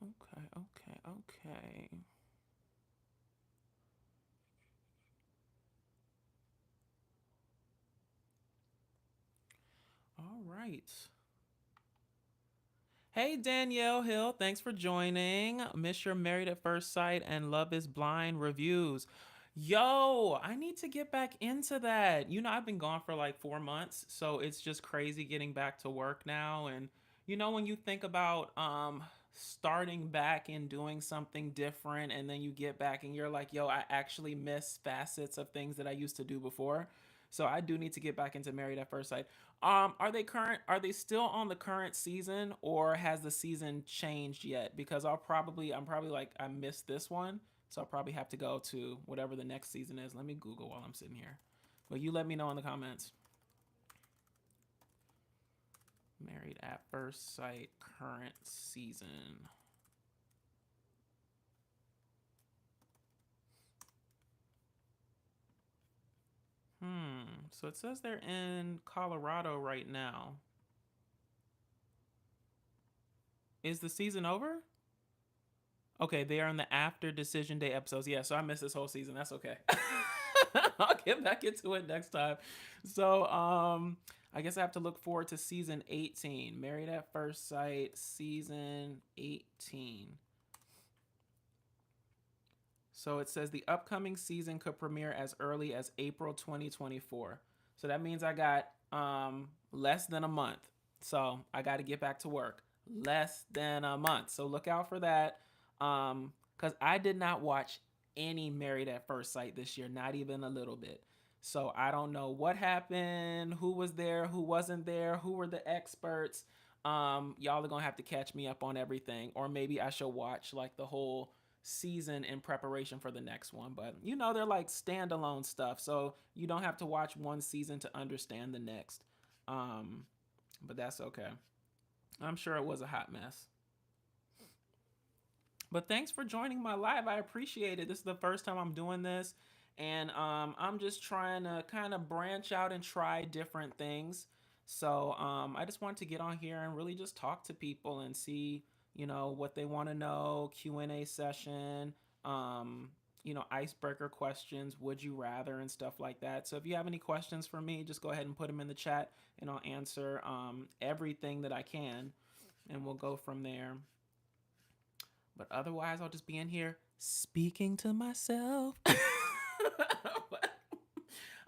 Okay, okay, okay. All right. Hey, Danielle Hill, thanks for joining. Miss Your Married at First Sight and Love is Blind reviews. Yo, I need to get back into that. I've been gone for like 4 months, so it's just crazy getting back to work now. And when you think about starting back and doing something different, and then you get back and you're like, yo, I actually miss facets of things that I used to do before. So I do need to get back into Married at First Sight. Are they current? Are they still on the current season, or has the season changed yet? Because I'm probably like I missed this one, so I'll probably have to go to whatever the next season is. Let me Google while I'm sitting here. But you let me know in the comments. Married at First Sight current season. So it says they're in Colorado right now. Is the season over? Okay, they are in the after decision day episodes. Yeah, so I missed this whole season. That's okay. I'll get back into it next time. So, I guess I have to look forward to season 18. Married at First Sight, season 18. So it says the upcoming season could premiere as early as April 2024. So that means I got less than a month. So I got to get back to work. Less than a month. So look out for that. Cuz I did not watch any Married at First Sight this year, not even a little bit. So I don't know what happened, who was there, who wasn't there, who were the experts. Y'all are going to have to catch me up on everything, or maybe I should watch like the whole season in preparation for the next one. But they're like standalone stuff, so you don't have to watch one season to understand the next. Um, but that's okay. I'm sure it was a hot mess. But thanks for joining my live. I appreciate it. This is the first time I'm doing this, and I'm just trying to kind of branch out and try different things. So I just want to get on here and really just talk to people and see, what they want to know. Q&A session. Icebreaker questions. Would you rather and stuff like that. So if you have any questions for me, just go ahead and put them in the chat, and I'll answer everything that I can, and we'll go from there. But otherwise, I'll just be in here speaking to myself.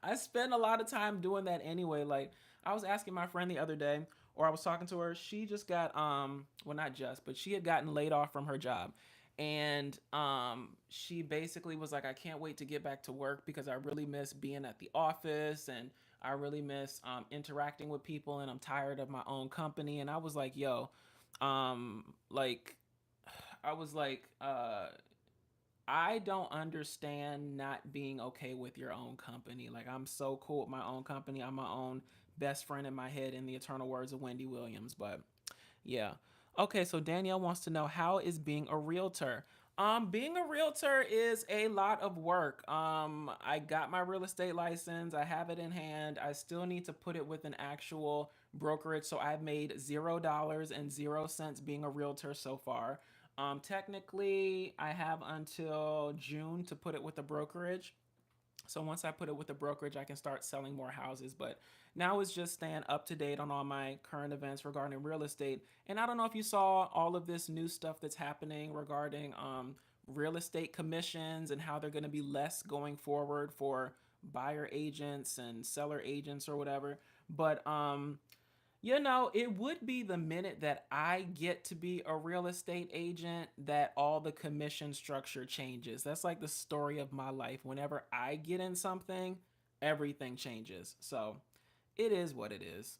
I spend a lot of time doing that anyway. Like, I was asking my friend the other day, or I was talking to her. She just got well, not just, but she had gotten laid off from her job. And she basically was like, I can't wait to get back to work because I really miss being at the office, and I really miss interacting with people, and I'm tired of my own company. And I was like, yo, like I was like, I don't understand not being okay with your own company. Like, I'm so cool with my own company. I'm my own best friend in my head, in the eternal words of Wendy Williams. But yeah. Okay, so Danielle wants to know, how is being a realtor? Being a realtor is a lot of work. I got my real estate license. I have it in hand. I still need to put it with an actual brokerage. So I've made $0 being a realtor so far. Technically, I have until June to put it with a brokerage. So once I put it with the brokerage, I can start selling more houses. But now it's just staying up to date on all my current events regarding real estate. And I don't know if you saw all of this new stuff that's happening regarding real estate commissions, and how they're going to be less going forward for buyer agents and seller agents or whatever. But it would be the minute that I get to be a real estate agent that all the commission structure changes. That's like the story of my life. Whenever I get in something, everything changes. So it is what it is.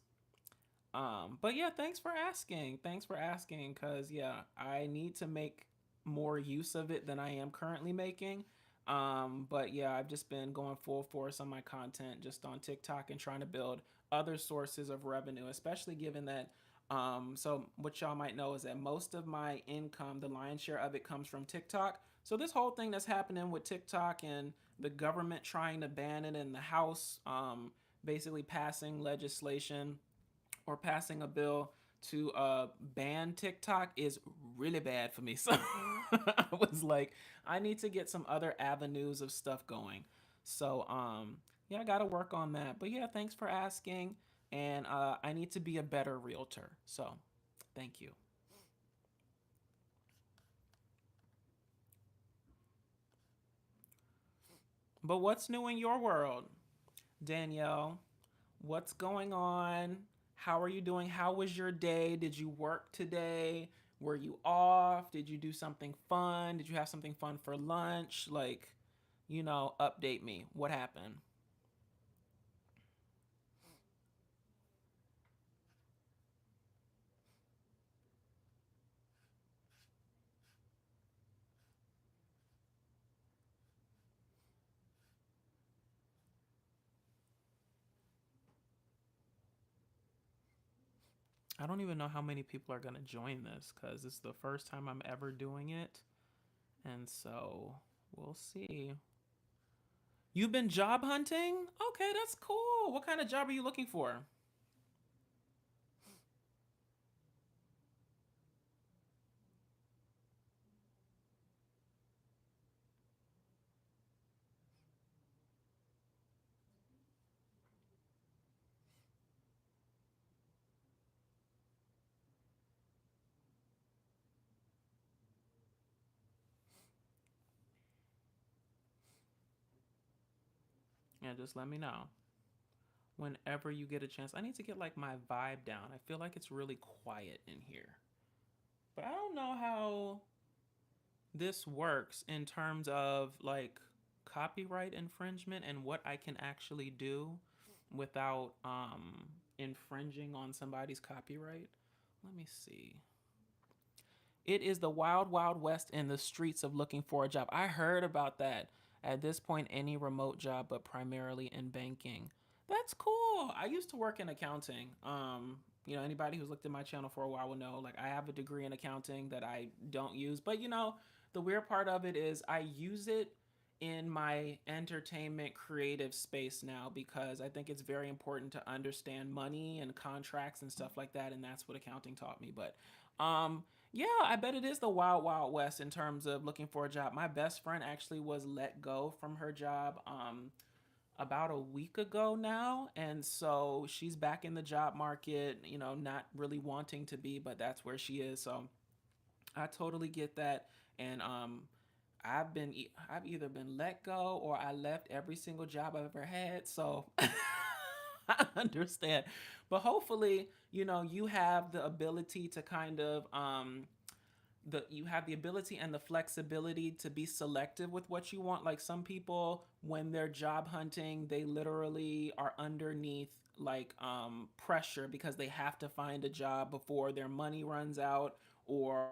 But yeah, thanks for asking. Thanks for asking, because yeah, I need to make more use of it than I am currently making. But yeah, I've just been going full force on my content just on TikTok and trying to build other sources of revenue, especially given that. So what y'all might know is that most of my income, the lion's share of it, comes from TikTok. So this whole thing that's happening with TikTok and the government trying to ban it in the House, basically passing legislation or passing a bill to ban TikTok is really bad for me. So I was like, I need to get some other avenues of stuff going. So yeah, I got to work on that. But yeah, thanks for asking. And I need to be a better realtor. So thank you. But what's new in your world, Danielle? What's going on? How are you doing? How was your day? Did you work today? Were you off? Did you do something fun? Did you have something fun for lunch? Like, update me. What happened? I don't even know how many people are going to join this because it's the first time I'm ever doing it. And so we'll see. You've been job hunting? Okay, that's cool. What kind of job are you looking for? Yeah, just let me know whenever you get a chance. I need to get like my vibe down. I feel like it's really quiet in here. But I don't know how this works in terms of like copyright infringement and what I can actually do without infringing on somebody's copyright. Let me see. It is the wild, wild west in the streets of looking for a job. I heard about that. At this point, any remote job, but primarily in banking. That's cool. I used to work in accounting. Anybody who's looked at my channel for a while will know, like, I have a degree in accounting that I don't use. But, the weird part of it is I use it in my entertainment creative space now because I think it's very important to understand money and contracts and stuff like that. And that's what accounting taught me. But, yeah, I bet it is the wild, wild west in terms of looking for a job. My best friend actually was let go from her job about a week ago now. And so she's back in the job market, not really wanting to be, but that's where she is. So I totally get that. And I've either been let go or I left every single job I've ever had. So I understand. But hopefully, you have the ability to kind of you have the ability and the flexibility to be selective with what you want. Like some people when they're job hunting, they literally are underneath like pressure because they have to find a job before their money runs out or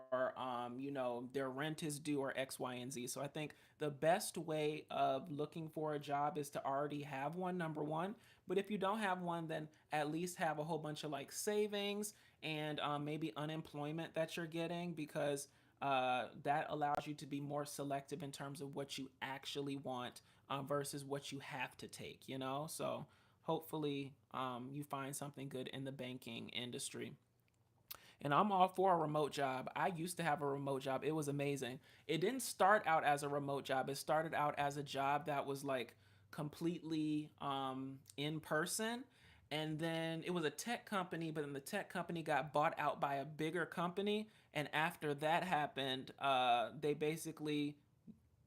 their rent is due or X, Y, and Z. So I think the best way of looking for a job is to already have one, number one. But if you don't have one, then at least have a whole bunch of like savings and maybe unemployment that you're getting because that allows you to be more selective in terms of what you actually want versus what you have to take. So hopefully you find something good in the banking industry. And I'm all for a remote job. I used to have a remote job. It was amazing. It didn't start out as a remote job. It started out as a job that was like completely in person. And then it was a tech company, but then the tech company got bought out by a bigger company. And after that happened, they basically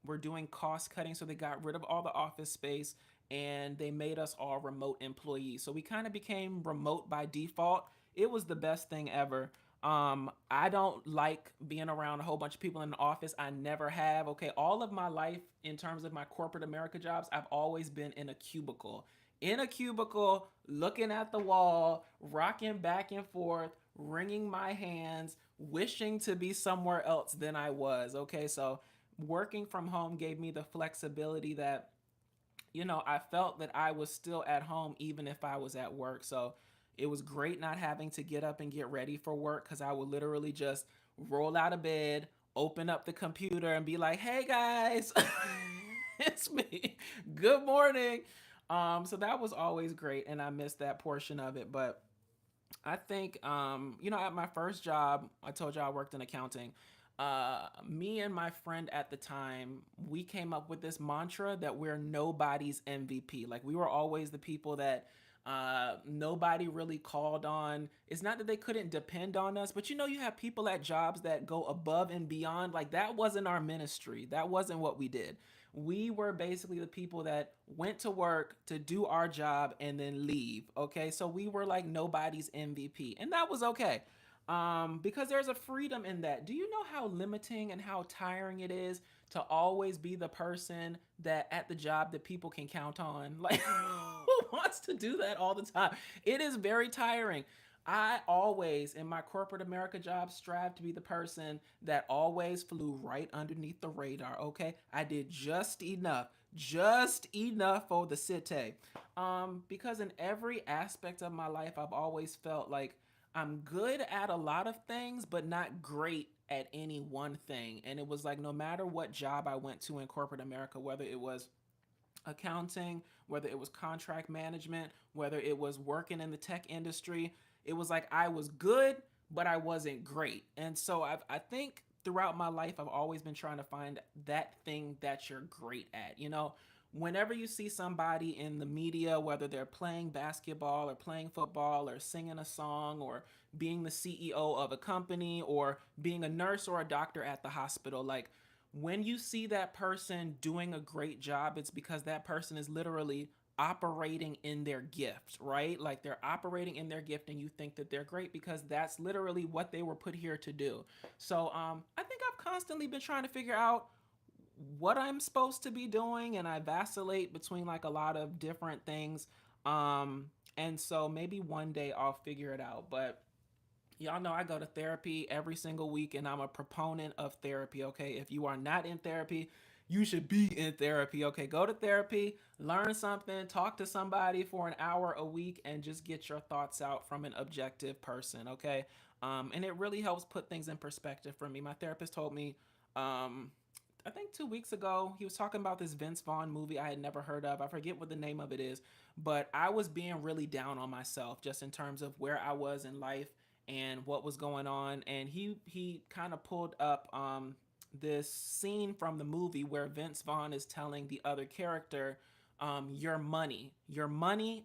were doing cost cutting. So they got rid of all the office space and they made us all remote employees. So we kind of became remote by default. It was the best thing ever. I don't like being around a whole bunch of people in the office. I never have. Okay, all of my life in terms of my corporate America jobs, I've always been in a cubicle. In a cubicle, looking at the wall, rocking back and forth, wringing my hands, wishing to be somewhere else than I was. Okay, so working from home gave me the flexibility that I felt that I was still at home even if I was at work. So it was great not having to get up and get ready for work because I would literally just roll out of bed, open up the computer, and be like, hey guys, it's me. Good morning. So that was always great, and I missed that portion of it. But I think, at my first job, I told you I worked in accounting. Me and my friend at the time, we came up with this mantra that we're nobody's MVP. Like, we were always the people that nobody really called on. It's not that they couldn't depend on us, but you have people at jobs that go above and beyond. Like, that wasn't our ministry, that wasn't what we did. We were basically the people that went to work to do our job and then leave. Okay, so we were like nobody's MVP, and that was okay. Because there's a freedom in that. Do you know how limiting and how tiring it is to always be the person that at the job that people can count on? Like, who wants to do that all the time? It is very tiring. I always, in my corporate America job, strive to be the person that always flew right underneath the radar. Okay, I did just enough for the city. Because in every aspect of my life, I've always felt like I'm good at a lot of things, but not great at any one thing. And it was like no matter what job I went to in corporate America, whether it was accounting, whether it was contract management, whether it was working in the tech industry, it was like I was good, but I wasn't great. And so I think throughout my life, I've always been trying to find that thing that you're great at. Whenever you see somebody in the media, whether they're playing basketball or playing football or singing a song or being the CEO of a company or being a nurse or a doctor at the hospital, like when you see that person doing a great job, it's because that person is literally operating in their gift, right? Like they're operating in their gift and you think that they're great because that's literally what they were put here to do. So I think I've constantly been trying to figure out what I'm supposed to be doing, and I vacillate between like a lot of different things. Um and so maybe one day I'll figure it out. But y'all know I go to therapy every single week and I'm a proponent of therapy, okay? If you are not in therapy, you should be in therapy, okay? Go to therapy, learn something, talk to somebody for an hour a week, and just get your thoughts out from an objective person, okay? And it really helps put things in perspective for me. My therapist told me, um, I think 2 weeks ago, he was talking about this Vince Vaughn movie I had never heard of. I forget what the name of it is, but I was being really down on myself just in terms of where I was in life and what was going on. And he kind of pulled up this scene from the movie where Vince Vaughn is telling the other character, your money,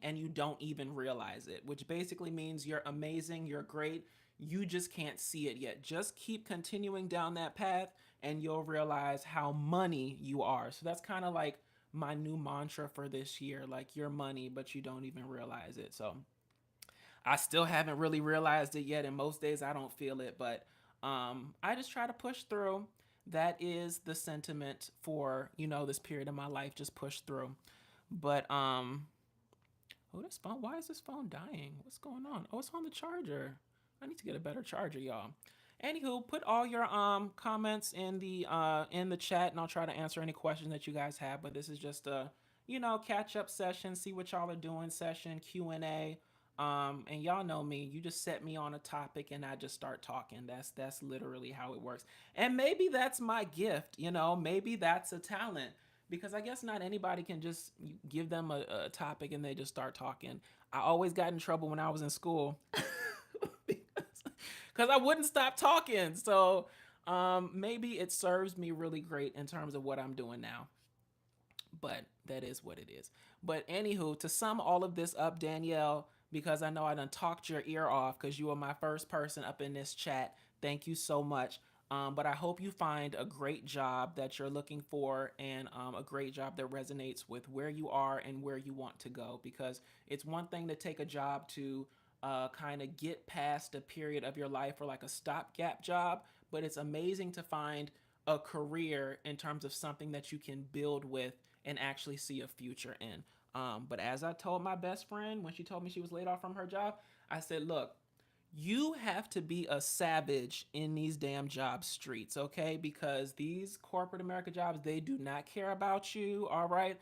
and you don't even realize it, which basically means you're amazing, you're great. You just can't see it yet. Just keep continuing down that path and you'll realize how money you are. So that's kind of like my new mantra for this year, like your money, but you don't even realize it. So I still haven't really realized it yet, and most days I don't feel it, but I just try to push through. That is the sentiment for this period of my life. Just push through. But oh, this phone. Why is this phone dying? What's going on? Oh, it's on the charger. I need to get a better charger, y'all. Anywho, put all your comments in the chat, and I'll try to answer any questions that you guys have. But this is just a catch up session, see what y'all are doing session, Q&A. And y'all know me. You just set me on a topic and I just start talking. That's literally how it works. And maybe that's my gift, maybe that's a talent. Because I guess not anybody can just give them a topic and they just start talking. I always got in trouble when I was in school because I wouldn't stop talking. So maybe it serves me really great in terms of what I'm doing now. But that is what it is. But anywho, to sum all of this up, Danielle, because I know I done talked your ear off because you were my first person up in this chat. Thank you so much. But I hope you find a great job that you're looking for and a great job that resonates with where you are and where you want to go. Because it's one thing to take a job to kind of get past a period of your life or like a stopgap job, but it's amazing to find a career in terms of something that you can build with and actually see a future in. But as I told my best friend when she told me she was laid off from her job, I said, look, you have to be a savage in these damn job streets, okay? Because these corporate America jobs, they do not care about you, all right?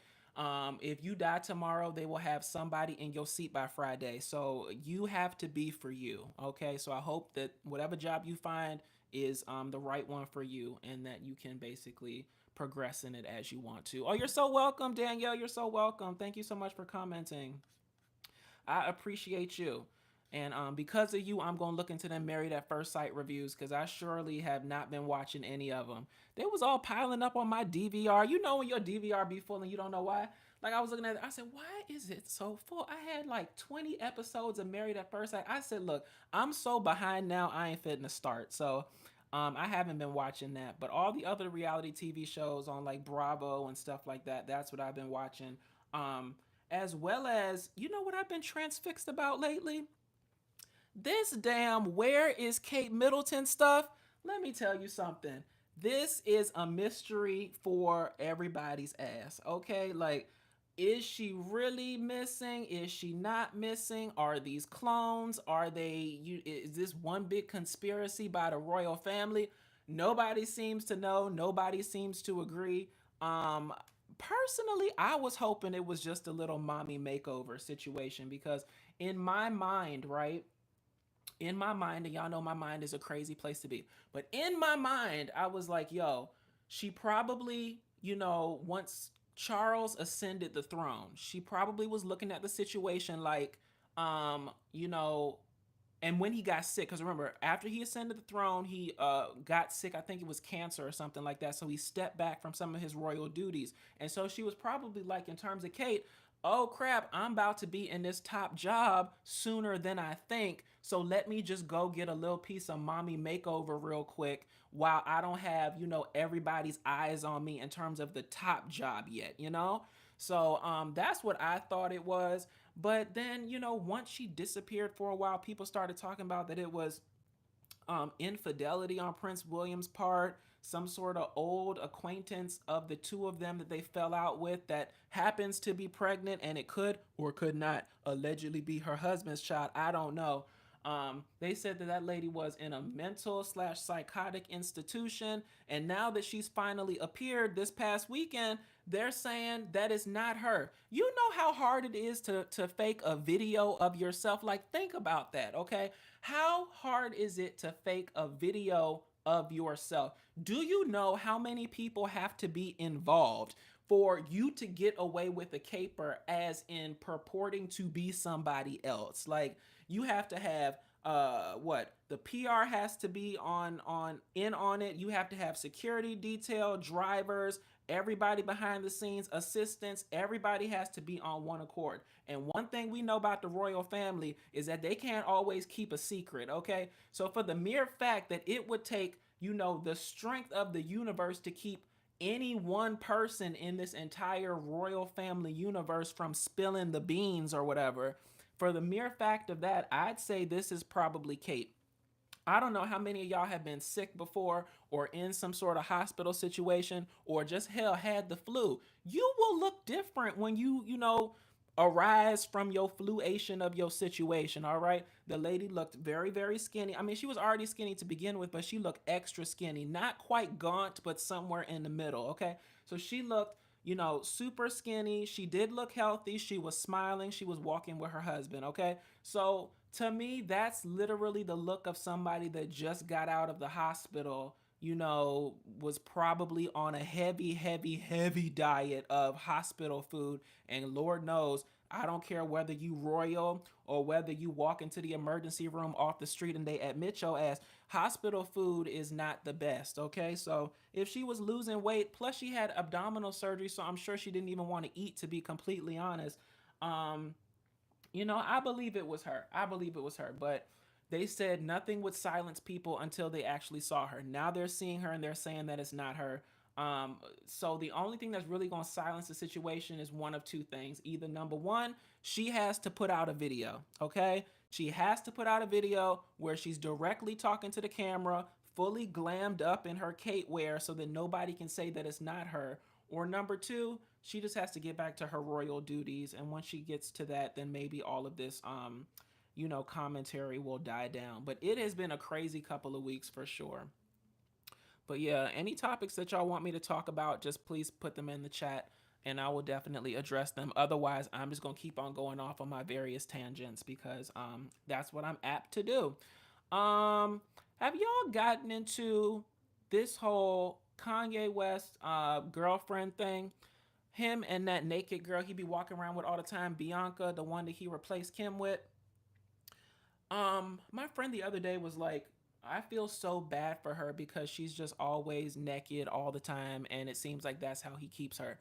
If you die tomorrow, they will have somebody in your seat by Friday. So you have to be for you, okay? So I hope that whatever job you find is the right one for you and that you can basically progressing it as you want to. Oh, you're so welcome, Danielle. You're so welcome. Thank you so much for commenting. I appreciate you. And because of you, I'm going to look into them Married at First Sight reviews because I surely have not been watching any of them. They was all piling up on my DVR. You know when your DVR be full and you don't know why? Like I was looking at it, I said, why is it so full? I had like 20 episodes of Married at First Sight. I said, look, I'm so behind now, I ain't fitting to start. So I haven't been watching that. But all the other reality TV shows on like Bravo and stuff like that, that's what I've been watching. Um, as well as, you know what I've been transfixed about lately? This damn Where is Kate Middleton stuff. Let me tell you something. This is a mystery for everybody's ass, okay? Like, is she really missing? Is she not missing? Are these clones? Are they, is this one big conspiracy by the royal family? Nobody seems to know. Nobody seems to agree. Um, Personally, I was hoping it was just a little mommy makeover situation because in my mind, right? In my mind, and y'all know my mind is a crazy place to be, but in my mind, I was like, yo, she probably, once Charles ascended the throne, she probably was looking at the situation like, um, you know, and when he got sick, because remember, after he ascended the throne, he got sick. I think it was cancer or something like that. So he stepped back from some of his royal duties. And so she was probably like, in terms of Kate, oh crap, I'm about to be in this top job sooner than I think. So let me just go get a little piece of mommy makeover real quick while I don't have, everybody's eyes on me in terms of the top job yet. So that's what I thought it was. But then, once she disappeared for a while, people started talking about that it was infidelity on Prince William's part, some sort of old acquaintance of the two of them that they fell out with that happens to be pregnant, and it could or could not allegedly be her husband's child. I don't know. They said that that lady was in a mental slash psychotic institution, and now that she's finally appeared this past weekend, they're saying that is not her. You know how hard it is to fake a video of yourself? Like, think about that, okay? How hard is it to fake a video of yourself? Do you know how many people have to be involved for you to get away with a caper, as in purporting to be somebody else? Like, you have to have what the PR has to be on it. You have to have security detail, drivers, everybody behind the scenes, assistants, everybody has to be on one accord. And one thing we know about the royal family is that they can't always keep a secret, okay? So for the mere fact that it would take, the strength of the universe to keep any one person in this entire royal family universe from spilling the beans or whatever, for the mere fact of that, I'd say this is probably Kate. I don't know how many of y'all have been sick before or in some sort of hospital situation or just hell had the flu. You will look different when you arise from your fluation of your situation, all right? The lady looked very, very skinny. I mean, she was already skinny to begin with, but she looked extra skinny. Not quite gaunt, but somewhere in the middle, okay? So she looked super skinny. She did look healthy. She was smiling. She was walking with her husband, okay? So to me, that's literally the look of somebody that just got out of the hospital, was probably on a heavy, heavy, heavy diet of hospital food. And Lord knows, I don't care whether you royal or whether you walk into the emergency room off the street and they admit your ass, hospital food is not the best, okay? So if she was losing weight, plus she had abdominal surgery, so I'm sure she didn't even want to eat, to be completely honest. Um, I believe it was her. I believe it was her. But they said nothing would silence people until they actually saw her. Now they're seeing her and they're saying that it's not her. So the only thing that's really going to silence the situation is one of two things. Either number one, she has to put out a video, okay? She has to put out a video where she's directly talking to the camera, fully glammed up in her Kate wear so that nobody can say that it's not her. Or number two, she just has to get back to her royal duties. And once she gets to that, then maybe all of this, commentary will die down. But it has been a crazy couple of weeks for sure. But yeah, any topics that y'all want me to talk about, just please put them in the chat and I will definitely address them. Otherwise, I'm just going to keep on going off on my various tangents because that's what I'm apt to do. Have y'all gotten into this whole Kanye West girlfriend thing, him and that naked girl he be walking around with all the time, Bianca, the one that he replaced Kim with. My friend the other day was like, I feel so bad for her because she's just always naked all the time, and it seems like that's how he keeps her.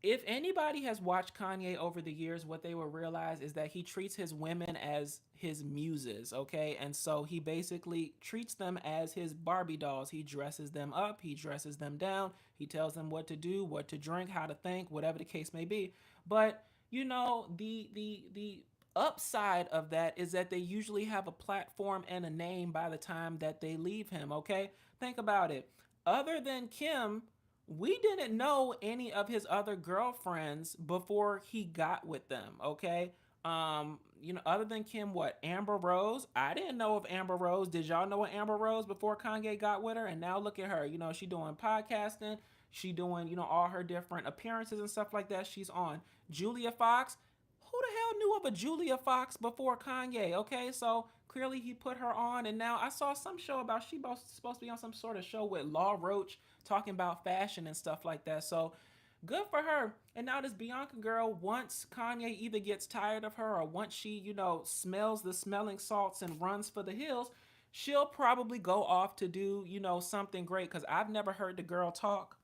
If anybody has watched Kanye over the years, what they will realize is that he treats his women as his muses, okay? And so he basically treats them as his Barbie dolls. He dresses them up, he dresses them down, he tells them what to do, what to drink, how to think, whatever the case may be. But the upside of that is that they usually have a platform and a name by the time that they leave him, okay? Think about it. Other than Kim, we didn't know any of his other girlfriends before he got with them, okay? Other than Kim, what, Amber Rose? I didn't know of Amber Rose. Did y'all know of Amber Rose before Kanye got with her? And now look at her. She doing podcasting. She doing, all her different appearances and stuff like that. She's on. Julia Fox. Who the hell knew of a Julia Fox before Kanye? Okay, so clearly he put her on, and now I saw some show about she was supposed to be on some sort of show with Law Roach talking about fashion and stuff like that. So good for her. And now this Bianca girl, once Kanye either gets tired of her or once she, smells the smelling salts and runs for the hills, she'll probably go off to do, something great. Because I've never heard the girl talk.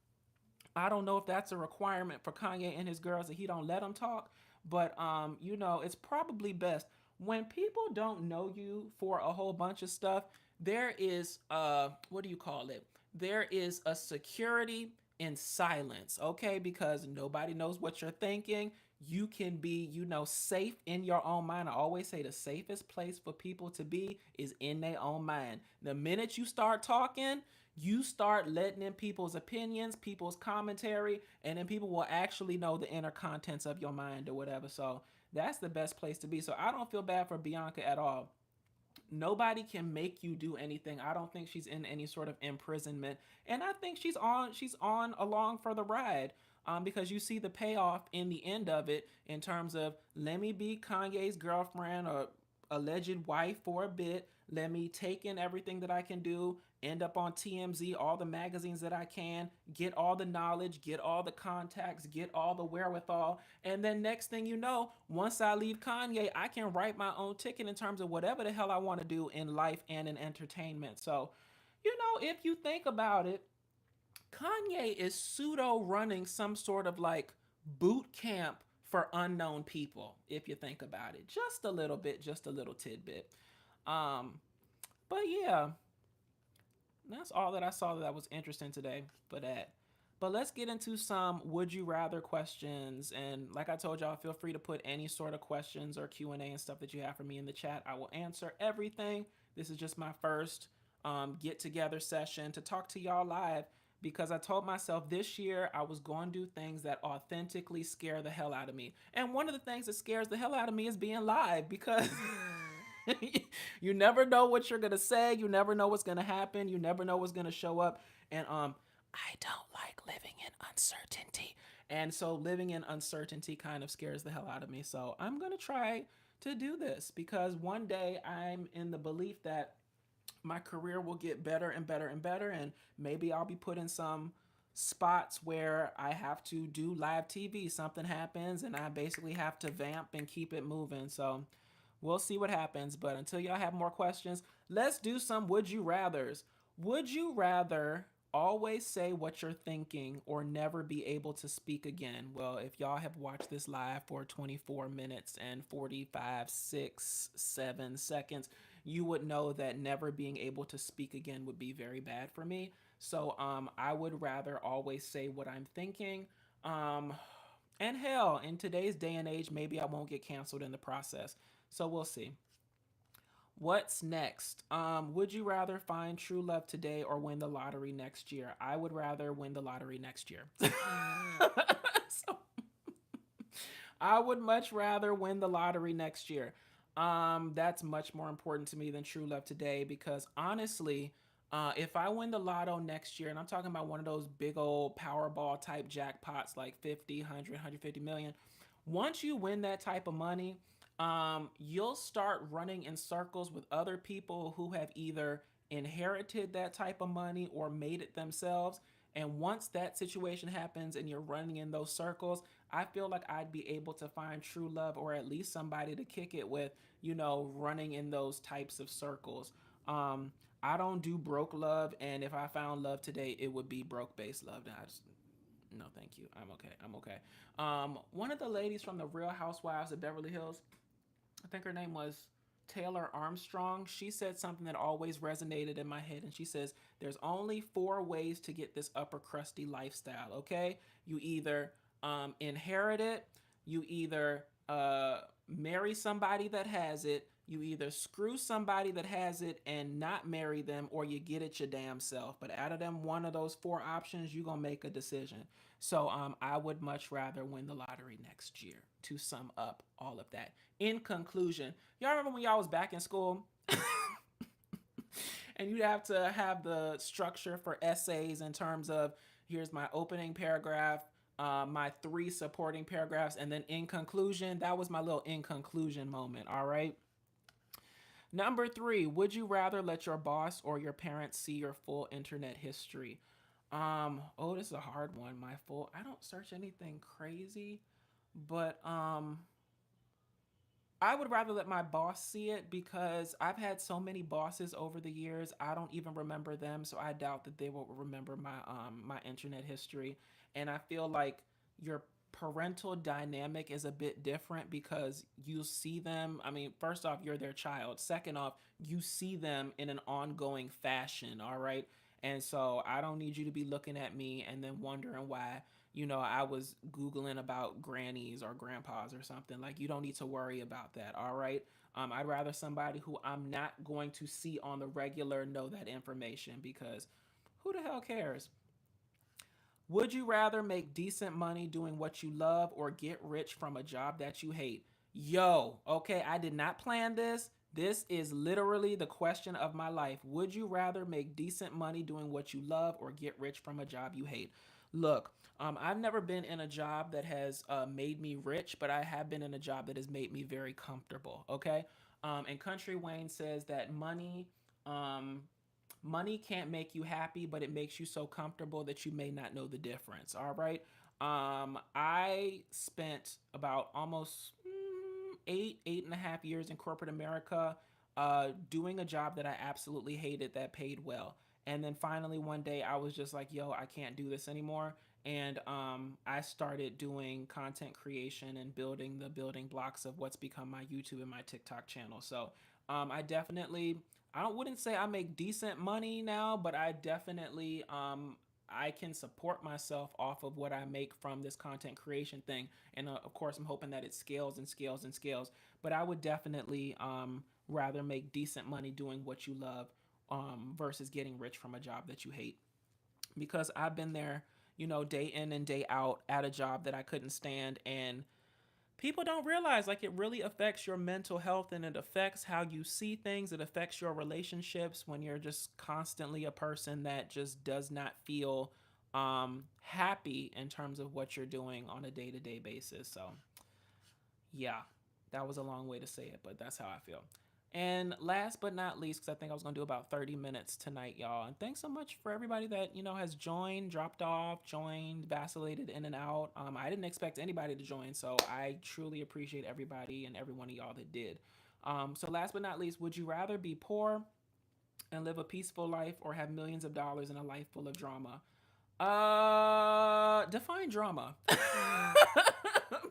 I don't know if that's a requirement for Kanye and his girls that he don't let them talk, but it's probably best when people don't know you for a whole bunch of stuff. There is what do you call it? There is a security in silence, okay? Because nobody knows what you're thinking. You can be, safe in your own mind. I always say the safest place for people to be is in their own mind. The minute you start talking, you start letting in people's opinions, people's commentary, and then people will actually know the inner contents of your mind or whatever. So that's the best place to be. So I don't feel bad for Bianca at all. Nobody can make you do anything. I don't think she's in any sort of imprisonment, and I think she's on along for the ride. Because you see the payoff in the end of it in terms of let me be Kanye's girlfriend or alleged wife for a bit. Let me take in everything that I can do, end up on TMZ, all the magazines that I can, get all the knowledge, get all the contacts, get all the wherewithal. And then next thing you know, once I leave Kanye, I can write my own ticket in terms of whatever the hell I want to do in life and in entertainment. So, if you think about it, Kanye is pseudo running some sort of like boot camp for unknown people, if you think about it. Just a little bit, just a little tidbit. Um, but yeah, that's all that I saw that was interesting today for that. But let's get into some would you rather questions. And like I told y'all, feel free to put any sort of questions or Q&A and stuff that you have for me in the chat. I will answer everything. This is just my first get together session to talk to y'all live because I told myself this year I was going to do things that authentically scare the hell out of me. And one of the things that scares the hell out of me is being live because you never know what you're gonna say. You never know what's gonna happen. You never know what's gonna show up. And I don't like living in uncertainty. And so living in uncertainty kind of scares the hell out of me. So I'm gonna try to do this because one day I'm in the belief that my career will get better and better and better, and maybe I'll be put in some spots where I have to do live TV. Something happens and I basically have to vamp and keep it moving. So we'll see what happens. But until y'all have more questions, let's do some would you rathers. Would you rather always say what you're thinking or never be able to speak again? Well, if y'all have watched this live for 24 minutes and 45, 6, 7 seconds, you would know that never being able to speak again would be very bad for me. So I would rather always say what I'm thinking. Um, and hell, in today's day and age, maybe I won't get canceled in the process. So we'll see. What's next? Would you rather find true love today or win the lottery next year? I would rather win the lottery next year. So I would much rather win the lottery next year. That's much more important to me than true love today because honestly, if I win the lotto next year, and I'm talking about one of those big old Powerball type jackpots like 50, 100, 150 million, once you win that type of money, you'll start running in circles with other people who have either inherited that type of money or made it themselves. And once that situation happens and you're running in those circles, I feel like I'd be able to find true love, or at least somebody to kick it with, running in those types of circles. Um, I don't do broke love, and if I found love today, it would be broke based love. And I just, no, thank you. I'm okay. I'm okay. One of the ladies from the Real Housewives of Beverly Hills, I think her name was Taylor Armstrong. She said something that always resonated in my head. And she says, there's only four ways to get this upper crusty lifestyle, okay? You either inherit it, you either marry somebody that has it, you either screw somebody that has it and not marry them, or you get it your damn self. But out of them, one of those four options, you're going to make a decision. So I would much rather win the lottery next year, to sum up all of that. In conclusion, y'all remember when y'all was back in school and you'd have to have the structure for essays in terms of, here's my opening paragraph, my three supporting paragraphs, and then in conclusion? That was my little in conclusion moment, all right? Number three, would you rather let your boss or your parents see your full internet history? Oh, this is a hard one. I don't search anything crazy, but I would rather let my boss see it, because I've had so many bosses over the years. I don't even remember them, so I doubt that they will remember my internet history. And I feel like your parental dynamic is a bit different, because you see them. I mean, first off, you're their child. Second off, you see them in an ongoing fashion, all right? And so I don't need you to be looking at me and then wondering why, I was Googling about grannies or grandpas or something. Like, you don't need to worry about that, all right? I'd rather somebody who I'm not going to see on the regular know that information, because who the hell cares? Would you rather make decent money doing what you love, or get rich from a job that you hate? Yo, okay, I did not plan this. This is literally the question of my life. Would you rather make decent money doing what you love, or get rich from a job you hate? Look, I've never been in a job that has made me rich, but I have been in a job that has made me very comfortable. Okay, and Country Wayne says that um, money can't make you happy, but it makes you so comfortable that you may not know the difference. All right. I spent about almost 8.5 years in corporate America, doing a job that I absolutely hated that paid well. And then finally one day I was just like, yo, I can't do this anymore. And I started doing content creation and building the building blocks of what's become my YouTube and my TikTok channel. So I wouldn't say I make decent money now, but I definitely I can support myself off of what I make from this content creation thing. And of course, I'm hoping that it scales and scales and scales. But I would definitely rather make decent money doing what you love, versus getting rich from a job that you hate. Because I've been there, day in and day out at a job that I couldn't stand. And people don't realize, like, it really affects your mental health, and it affects how you see things. It affects your relationships when you're just constantly a person that just does not feel happy in terms of what you're doing on a day-to-day basis. So yeah, that was a long way to say it, but that's how I feel. And last but not least, because I think I was going to do about 30 minutes tonight, y'all. And thanks so much for everybody that, has joined, dropped off, joined, vacillated in and out. I didn't expect anybody to join, so I truly appreciate everybody and every one of y'all that did. So last but not least, would you rather be poor and live a peaceful life, or have millions of dollars and a life full of drama? Define drama.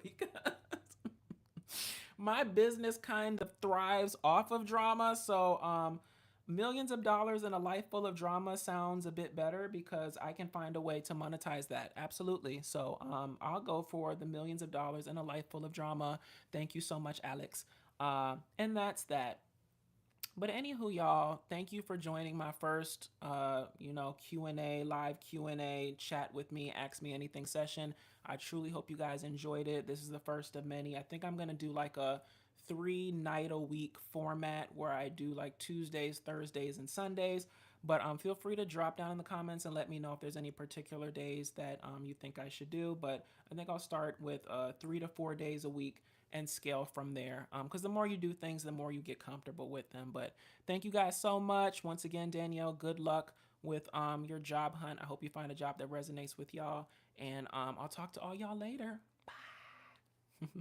Because my business kind of thrives off of drama. So, millions of dollars in a life full of drama sounds a bit better, because I can find a way to monetize that. Absolutely. So, I'll go for the millions of dollars in a life full of drama. Thank you so much, Alex. And that's that. But anywho, y'all, thank you for joining my first, Q&A, live Q&A, chat with me, ask me anything session. I truly hope you guys enjoyed it. This is the first of many. I think I'm going to do like a 3 night a week format, where I do like Tuesdays, Thursdays, and Sundays. But feel free to drop down in the comments and let me know if there's any particular days that you think I should do. But I think I'll start with 3 to 4 days a week and scale from there. Because the more you do things, the more you get comfortable with them. But thank you guys so much. Once again, Danielle, good luck with your job hunt. I hope you find a job that resonates with y'all. And I'll talk to all y'all later. Bye.